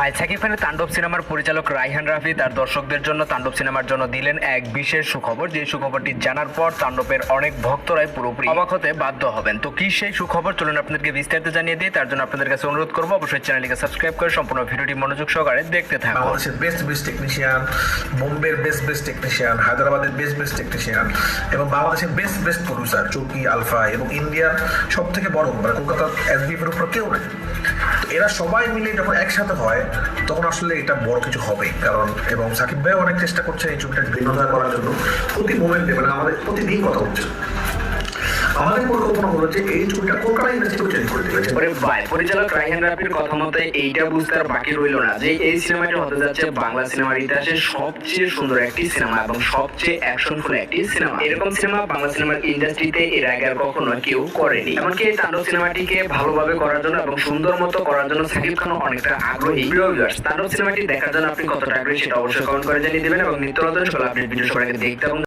ভাই সাকিব খানের তাণ্ডব সিনেমার পরিচালক রায়হান রাফি তার দর্শকদের জন্য তাণ্ডব সিনেমার জন্য দিলেন এক বিশেষ সুখবর। যে সুখবরটি জানার পর তাণ্ডবের অনেক ভক্তরাই পুরোপুরি অবাক হতে বাধ্য হবেন। তো কি সেই সুখবর, চলুন আপনাদেরকে বিস্তারিত জানিয়ে দিই। তার জন্য আপনাদের কাছে অনুরোধ করবো অবশ্যই চ্যানেলটিকে সাবস্ক্রাইব করে সম্পূর্ণ ভিডিওটি মনোযোগ সহকারে দেখতে থাকুন। বাংলাদেশের বেস্ট টেকনিশিয়ান, বোম্বের বেস্ট টেকনিশিয়ান, হায়দ্রাবাদের বেস্ট টেকনিশিয়ান এবং বাংলাদেশের বেস্ট প্রডিউসার চৌকি, আলফা এবং ইন্ডিয়ার সব থেকে বড় কলকাতার এসবিএফ এর উপর কেউ নেই। তো এরা সবাই মিলে যখন একসাথে হয় তখন আসলে এটা বড় কিছু হবে। কারণ এবং সাকিব ভাই অনেক চেষ্টা করছে এই ছবিটা ভিন্নতা করার জন্য। প্রতি মোমেন্টে মানে আমাদের প্রতিদিন কথা হচ্ছে। আমাদের পরিকল্পনা হলো যে এই ছবিটা কলকাতা ইন্ডাস্ট্রি চেঞ্জ করে দিয়েছে। ভাই পরিচালক রায়হান রাফির কথা মতে এইটা বুঝতে আর বাকি রইল না যে এই সিনেমাটা হতে যাচ্ছে বাংলা সিনেমার ইতিহাসে সবচেয়ে সুন্দর একটি সিনেমা এবং সবচেয়ে অ্যাকশনফুল একটি সিনেমা। এরকম সিনেমা বাংলা সিনেমার ইন্ডাস্ট্রিতে এর আগে আর কখনো কেউ করেনি। এমনকি এই তাণ্ডব সিনেমাটিকে ভালোভাবে করার জন্য এবং সুন্দর মতো করার জন্য সাকিব খানও অনেকটা আগ্রহী। তাণ্ডব সিনেমাটি দেখার জন্য আপনি কতটা আগ্রহী সেটা অবশ্যই কমেন্ট করে জানিয়ে দেবেন এবং নিত্য নতুন সকল আপডেট ভিডিও সবাইকে দেখতে এবং